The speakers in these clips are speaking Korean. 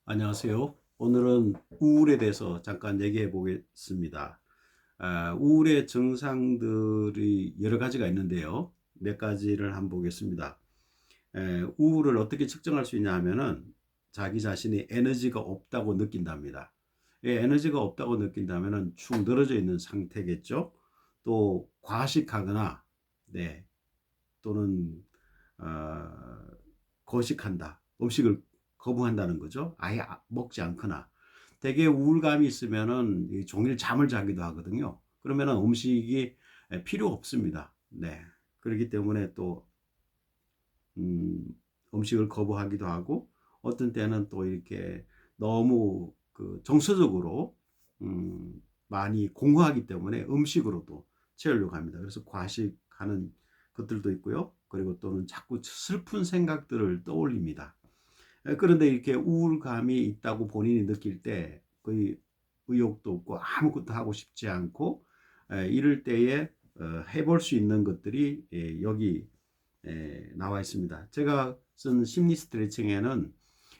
안녕하세요. 오늘은 우울에 대해서 잠깐 얘기해 보겠습니다. 우울의 증상들이 여러 가지가 있는데요. 몇 가지를 한번 보겠습니다. 우울을 어떻게 측정할 수 있냐 하면은 자기 자신이 에너지가 없다고 느낀답니다. 에너지가 없다고 느낀다면은 축 늘어져 있는 상태겠죠. 또 과식하거나, 네, 또는 어, 거식한다. 음식을 거부한다는 거죠. 아예 먹지 않거나. 대개 우울감이 있으면은 종일 잠을 자기도 하거든요. 그러면은 음식이 필요 없습니다. 네. 그렇기 때문에 또 음, 음식을 거부하기도 하고 어떤 때는 또 이렇게 너무 그 정서적으로 많이 공허하기 때문에 음식으로도 채우려고 합니다. 그래서 과식하는 것들도 있고요. 그리고 또는 자꾸 슬픈 생각들을 떠올립니다. 그런데 이렇게 우울감이 있다고 본인이 느낄 때 거의 의욕도 없고 아무것도 하고 싶지 않고 이럴 때에 해볼 수 있는 것들이 여기 나와 있습니다. 제가 쓴 심리 스트레칭에는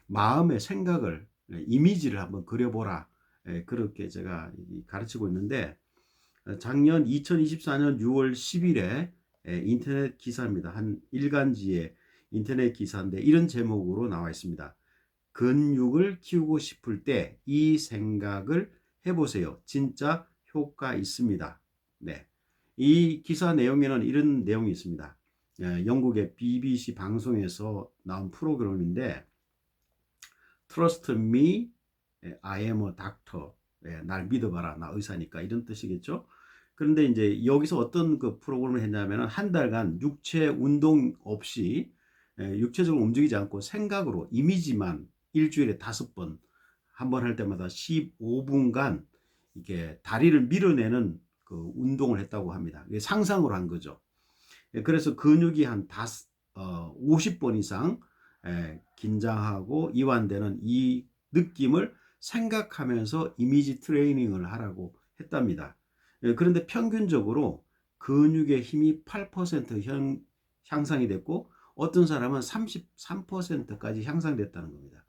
마음의 생각을 이미지를 한번 그려보라 그렇게 제가 가르치고 있는데 작년 2024년 6월 10일에 인터넷 기사입니다. 한 일간지의 인터넷 기사인데 이런 제목으로 나와 있습니다. 근육을 키우고 싶을 때 이 생각을 해보세요. 진짜 효과 있습니다. 네. 이 기사 내용에는 이런 내용이 있습니다. 영국의 BBC 방송에서 나온 프로그램인데 Trust me, I am a doctor. 날 믿어봐라, 나 의사니까 이런 뜻이겠죠. 그런데 이제 여기서 어떤 그 프로그램을 했냐면은 한 달간 육체 운동 없이 육체적으로 움직이지 않고 생각으로 이미지만 일주일에 5번, 한 번 할 때마다 15분간 이게 다리를 밀어내는 그 운동을 했다고 합니다. 이게 상상으로 한 거죠. 그래서 근육이 한 50번 이상 긴장하고 이완되는 이 느낌을 생각하면서 이미지 트레이닝을 하라고 했답니다. 그런데 평균적으로 근육의 힘이 8% 향상이 됐고 어떤 사람은 33%까지 향상됐다는 겁니다.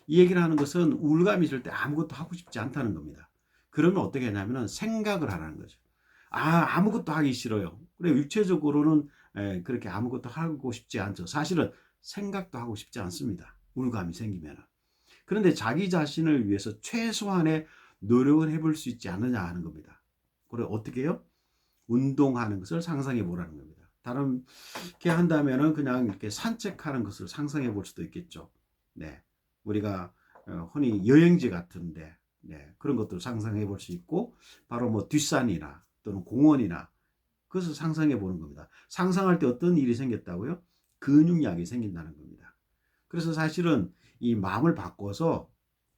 이 얘기를 하는 것은 우울감이 있을 때 아무것도 하고 싶지 않다는 겁니다. 그러면 어떻게 하냐면 생각을 하라는 거죠. 아무것도 하기 싫어요. 그래, 육체적으로는 그렇게 아무것도 하고 싶지 않죠. 사실은 생각도 하고 싶지 않습니다. 우울감이 생기면. 그런데 자기 자신을 위해서 최소한의 노력을 해볼 수 있지 않느냐 하는 겁니다. 그래, 어떻게 해요? 운동하는 것을 상상해 보라는 겁니다. 다른게 한다면은 그냥 이렇게 산책하는 것을 상상해 볼 수도 있겠죠. 네. 우리가 흔히 여행지 같은데 네, 그런 것들을 상상해 볼 수 있고 바로 뭐 뒷산이나 또는 공원이나 그것을 상상해 보는 겁니다. 상상할 때 어떤 일이 생겼다고요? 근육량이 생긴다는 겁니다. 그래서 사실은 이 마음을 바꿔서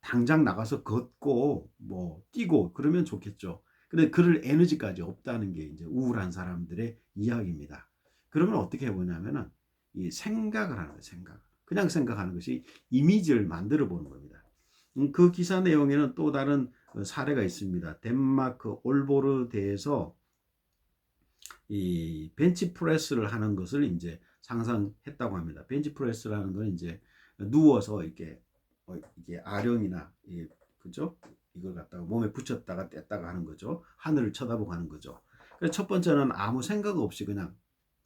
당장 나가서 걷고 뭐 뛰고 그러면 좋겠죠. 근데 그럴 에너지까지 없다는 게 이제 우울한 사람들의 이야기입니다. 그러면 어떻게 해보냐면은 이 생각을 하는 거예요. 생각. 그냥 생각하는 것이 이미지를 만들어 보는 겁니다. 그 기사 내용에는 또 다른 사례가 있습니다. 덴마크 올보르대에서 이 벤치프레스를 하는 것을 이제 상상했다고 합니다. 벤치프레스라는 건 이제 누워서 이게 아령이나 그죠? 이걸 갖다가 몸에 붙였다가 뗐다가 하는 거죠. 하늘을 쳐다보고 하는 거죠. 그래서 첫 번째는 아무 생각 없이 그냥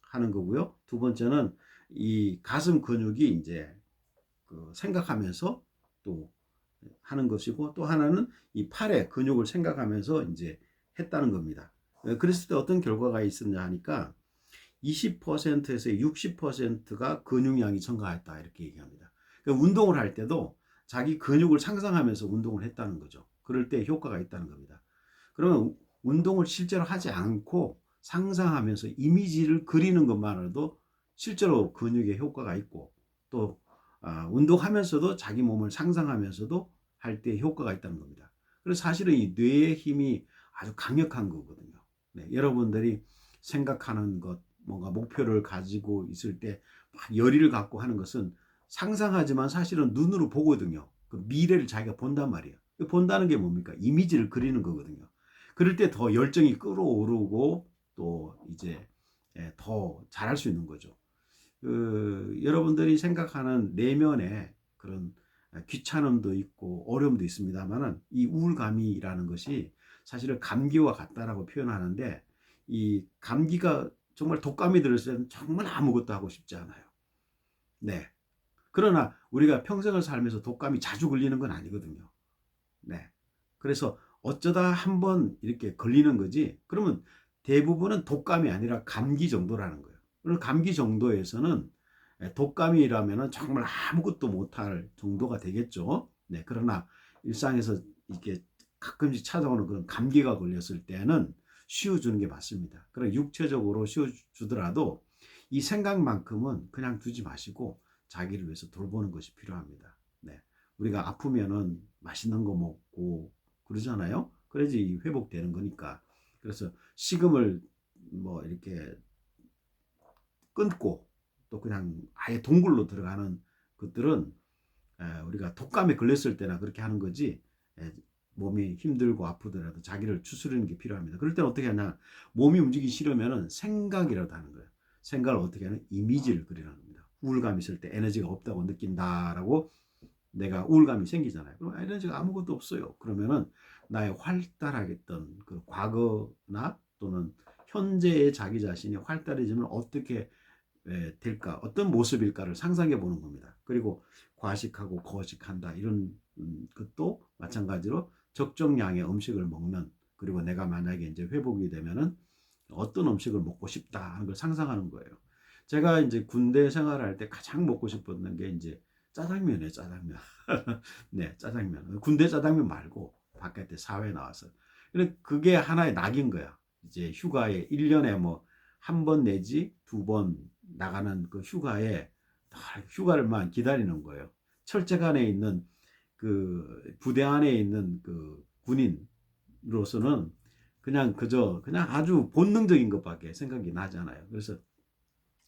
하는 거고요. 두 번째는 이 가슴 근육이 이제 그 생각하면서 또 하는 것이고 또 하나는 이 팔의 근육을 생각하면서 이제 했다는 겁니다. 그랬을 때 어떤 결과가 있었냐 하니까 20%에서 60%가 근육량이 증가했다 이렇게 얘기합니다. 그러니까 운동을 할 때도 자기 근육을 상상하면서 운동을 했다는 거죠. 그럴 때 효과가 있다는 겁니다. 그러면 운동을 실제로 하지 않고 상상하면서 이미지를 그리는 것만으로도 실제로 근육에 효과가 있고 또 운동하면서도 자기 몸을 상상하면서도 할 때 효과가 있다는 겁니다. 그래서 사실은 이 뇌의 힘이 아주 강력한 거거든요. 네, 여러분들이 생각하는 것, 뭔가 목표를 가지고 있을 때 막 열의를 갖고 하는 것은 상상하지만 사실은 눈으로 보거든요. 그 미래를 자기가 본단 말이에요. 본다는 게 뭡니까? 이미지를 그리는 거거든요. 그럴 때 더 열정이 끌어오르고 또 이제 더 잘할 수 있는 거죠. 여러분들이 생각하는 내면의 그런 귀찮음도 있고 어려움도 있습니다만은 이 우울감이라는 것이 사실은 감기와 같다라고 표현하는데 이 감기가 정말 독감이 들었을 때는 정말 아무것도 하고 싶지 않아요. 네. 그러나 우리가 평생을 살면서 독감이 자주 걸리는 건 아니거든요. 네. 그래서 어쩌다 한번 이렇게 걸리는 거지. 그러면 대부분은 독감이 아니라 감기 정도라는 거예요. 그리고 감기 정도에서는 독감이라면은 정말 아무것도 못할 정도가 되겠죠. 네. 그러나 일상에서 이렇게 가끔씩 찾아오는 그런 감기가 걸렸을 때는 쉬어주는 게 맞습니다. 그럼 육체적으로 쉬어주더라도 이 생각만큼은 그냥 두지 마시고 자기를 위해서 돌보는 것이 필요합니다. 네. 우리가 아프면은 맛있는 거 먹고 그러잖아요. 그래야지 회복되는 거니까. 그래서 식음을 뭐 이렇게 끊고 또 그냥 아예 동굴로 들어가는 것들은 우리가 독감에 걸렸을 때나 그렇게 하는 거지. 몸이 힘들고 아프더라도 자기를 추스르는 게 필요합니다. 그럴 때는 어떻게 하냐? 몸이 움직이기 싫으면은 생각이라도 하는 거예요. 생각을 어떻게 하냐? 이미지를 그리라는 겁니다. 우울감 있을 때 에너지가 없다고 느낀다라고 내가 우울감이 생기잖아요. 그럼 에너지가 아무것도 없어요. 그러면은 나의 활달하겠던 그 과거나 또는 현재의 자기 자신이 활달해지면 어떻게 될까? 어떤 모습일까를 상상해 보는 겁니다. 그리고 과식하고 거식한다 이런 것도 마찬가지로 적정량의 음식을 먹는 그리고 내가 만약에 이제 회복이 되면은 어떤 음식을 먹고 싶다 하는 걸 상상하는 거예요. 제가 이제 군대 생활할 때 가장 먹고 싶었던 게 이제 짜장면이에요, 짜장면. 네, 짜장면. 군대 짜장면 말고 바깥에 사회에 나와서. 그게 하나의 낙인 거야. 이제 휴가에 1년에 뭐 한 번 내지 두 번 나가는 그 휴가에 휴가를만 기다리는 거예요. 철제관에 있는 그 부대 안에 있는 그 군인으로서는 그냥 그저 그냥 아주 본능적인 것밖에 생각이 나잖아요. 그래서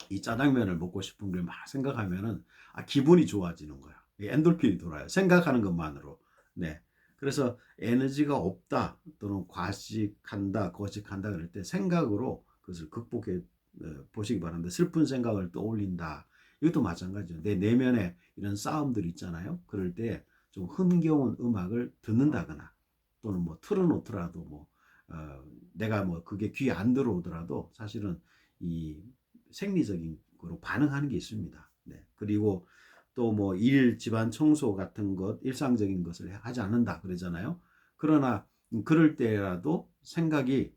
이 짜장면을 먹고 싶은 걸 막 생각하면은 기분이 좋아지는 거야. 엔돌핀이 돌아요. 생각하는 것만으로. 네. 그래서 에너지가 없다 또는 과식한다, 거식한다 그럴 때 생각으로 그것을 극복해 보시기 바랍니다. 슬픈 생각을 떠올린다. 이것도 마찬가지죠. 내 내면에 이런 싸움들이 있잖아요. 그럴 때 좀 흥겨운 음악을 듣는다거나 또는 뭐 틀어놓더라도 뭐 내가 뭐 그게 귀에 안 들어오더라도 사실은 이 생리적인 거로 반응하는 게 있습니다. 네. 그리고 또 뭐 일, 집안 청소 같은 것, 일상적인 것을 하지 않는다 그러잖아요. 그러나 그럴 때라도 생각이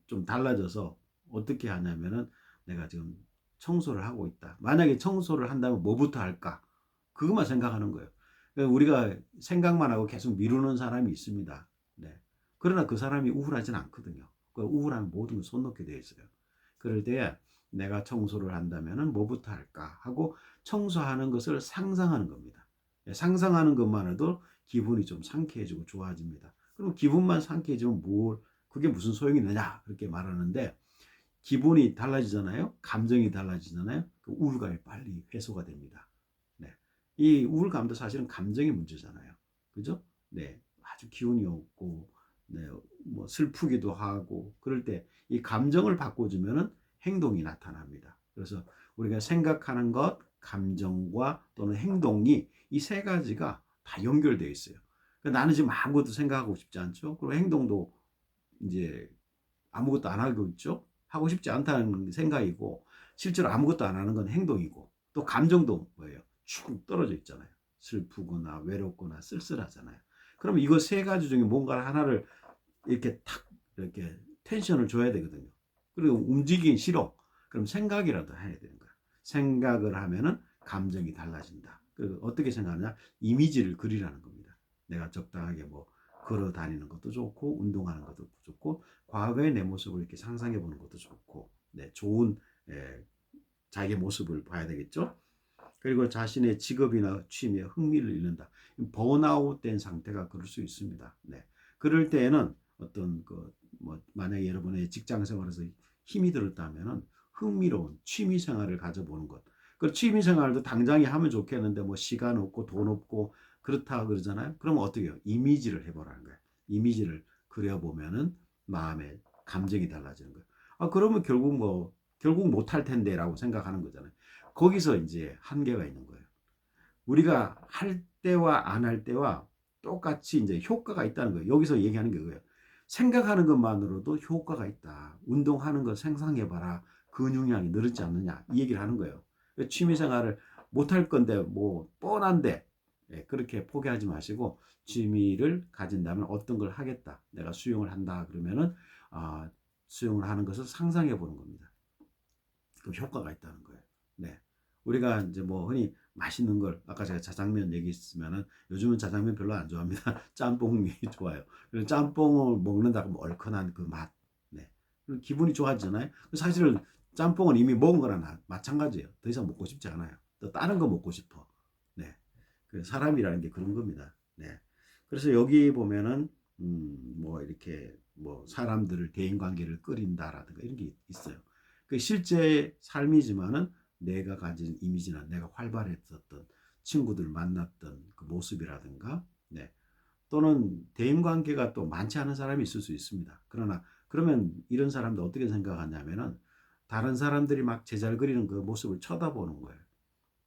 좀 달라져서 어떻게 하냐면은 내가 지금 청소를 하고 있다. 만약에 청소를 한다면 뭐부터 할까? 그것만 생각하는 거예요. 그러니까 우리가 생각만 하고 계속 미루는 사람이 있습니다. 네. 그러나 그 사람이 우울하진 않거든요. 그 우울하면 모든 걸 손 놓게 돼 있어요. 그럴 때 내가 청소를 한다면은 뭐부터 할까 하고 청소하는 것을 상상하는 겁니다. 상상하는 것만으로도 기분이 좀 상쾌해지고 좋아집니다. 그럼 기분만 상쾌해지면 그게 무슨 소용이 있느냐 그렇게 말하는데 기분이 달라지잖아요. 감정이 달라지잖아요. 그 우울감이 빨리 해소가 됩니다. 네. 이 우울감도 사실은 감정의 문제잖아요. 그죠? 네. 아주 기운이 없고 네. 뭐 슬프기도 하고 그럴 때 이 감정을 바꿔주면은 행동이 나타납니다. 그래서 우리가 생각하는 것, 감정과 또는 행동이 이 세 가지가 다 연결되어 있어요. 그러니까 나는 지금 아무것도 생각하고 싶지 않죠. 그리고 행동도 이제 아무것도 안 하고 있죠. 하고 싶지 않다는 생각이고 실제로 아무것도 안 하는 건 행동이고 또 감정도 뭐예요? 축 떨어져 있잖아요. 슬프거나 외롭거나 쓸쓸하잖아요. 그럼 이거 세 가지 중에 뭔가 하나를 이렇게 탁 이렇게 텐션을 줘야 되거든요. 그리고 움직이기 싫어. 그럼 생각이라도 해야 되는 거야. 생각을 하면은 감정이 달라진다. 그리고 어떻게 생각하냐? 이미지를 그리라는 겁니다. 내가 적당하게 뭐 걸어 다니는 것도 좋고 운동하는 것도 좋고 과거의 내 모습을 이렇게 상상해 보는 것도 좋고 네, 좋은 자기의 모습을 봐야 되겠죠. 그리고 자신의 직업이나 취미에 흥미를 잃는다. 번아웃된 상태가 그럴 수 있습니다. 네. 그럴 때에는 어떤 뭐 만약에 여러분의 직장 생활에서 힘이 들었다면은 흥미로운 취미 생활을 가져보는 것. 그 취미 생활도 당장에 하면 좋겠는데 뭐 시간 없고 돈 없고 그렇다 그러잖아요. 그럼 어떻게 해요? 이미지를 해보라는 거예요. 이미지를 그려보면은 마음의 감정이 달라지는 거예요. 그러면 결국 못할 텐데라고 생각하는 거잖아요. 거기서 이제 한계가 있는 거예요. 우리가 할 때와 안 할 때와 똑같이 이제 효과가 있다는 거예요. 여기서 얘기하는 게 그거예요. 생각하는 것만으로도 효과가 있다. 운동하는 거 상상해봐라. 근육량이 늘지 않느냐. 이 얘기를 하는 거예요. 취미생활을 못할 건데 뭐 뻔한데 그렇게 포기하지 마시고 취미를 가진다면 어떤 걸 하겠다. 내가 수영을 한다 그러면은 수영을 하는 것을 상상해 보는 겁니다. 그 효과가 있다는 거예요. 네. 우리가 이제 뭐 흔히 맛있는 걸 아까 제가 자장면 얘기했으면은 요즘은 자장면 별로 안 좋아합니다. 짬뽕이 좋아요. 그래서 짬뽕을 먹는다고 뭐 얼큰한 그 맛. 네. 기분이 좋아지잖아요. 사실은 짬뽕은 이미 먹은 거랑 마찬가지예요. 더 이상 먹고 싶지 않아요. 또 다른 거 먹고 싶어. 네. 그 사람이라는 게 그런 겁니다. 네. 그래서 여기 보면은 뭐 이렇게 뭐 사람들을 대인 관계를 끓인다라든가 이런 게 있어요. 그 실제 삶이지만은 내가 가진 이미지나 내가 활발했었던 친구들 만났던 그 모습이라든가 네. 또는 대인 관계가 또 많지 않은 사람이 있을 수 있습니다. 그러나 그러면 이런 사람들 어떻게 생각하냐면은 다른 사람들이 막 제잘 그리는 그 모습을 쳐다보는 거예요.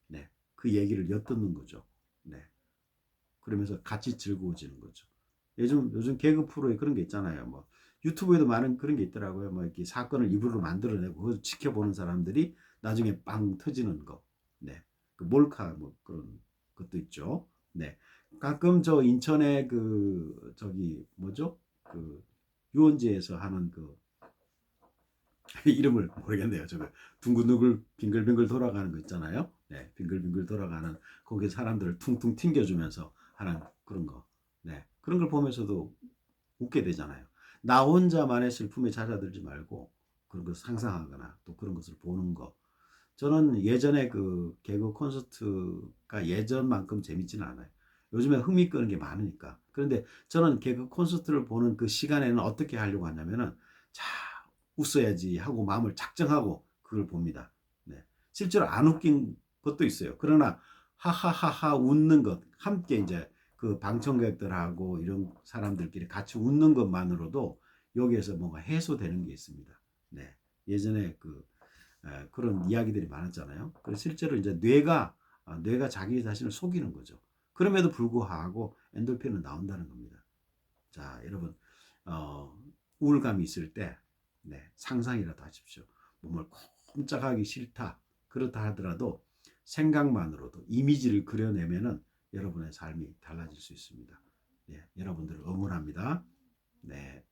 네. 그 얘기를 엿듣는 거죠. 네. 그러면서 같이 즐거워지는 거죠. 요즘 개그 프로에 그런 게 있잖아요. 뭐 유튜브에도 많은 그런 게 있더라고요. 뭐 이렇게 사건을 입으로 만들어내고 그걸 지켜보는 사람들이 나중에 빵 터지는 거. 네. 그 몰카 뭐 그런 것도 있죠. 네. 가끔 저 인천에 그 저기 뭐죠? 그 유원지에서 하는 그 이름을 모르겠네요. 저거 둥글둥글 빙글빙글 돌아가는 거 있잖아요. 네, 빙글빙글 돌아가는 거기 사람들을 퉁퉁 튕겨주면서 하는 그런 거. 네, 그런 걸 보면서도 웃게 되잖아요. 나 혼자만의 슬픔에 잦아들지 말고 그런 것을 상상하거나 또 그런 것을 보는 거. 저는 예전에 그 개그 콘서트가 예전만큼 재밌지는 않아요. 요즘에 흥미 끄는 게 많으니까. 그런데 저는 개그 콘서트를 보는 그 시간에는 어떻게 하려고 하냐면은 자, 웃어야지 하고 마음을 작정하고 그걸 봅니다. 네. 실제로 안 웃긴 것도 있어요. 그러나 하하하하 웃는 것, 함께 이제 그 방청객들하고 이런 사람들끼리 같이 웃는 것만으로도 여기에서 뭔가 해소되는 게 있습니다. 네. 예전에 그런 이야기들이 많았잖아요. 그래서 실제로 이제 뇌가 자기 자신을 속이는 거죠. 그럼에도 불구하고 엔돌핀은 나온다는 겁니다. 자, 여러분, 어, 우울감이 있을 때, 네, 상상이라도 하십시오. 몸을 꼼짝하기 싫다. 그렇다 하더라도 생각만으로도 이미지를 그려내면은 여러분의 삶이 달라질 수 있습니다. 네, 여러분들을 응원합니다. 네.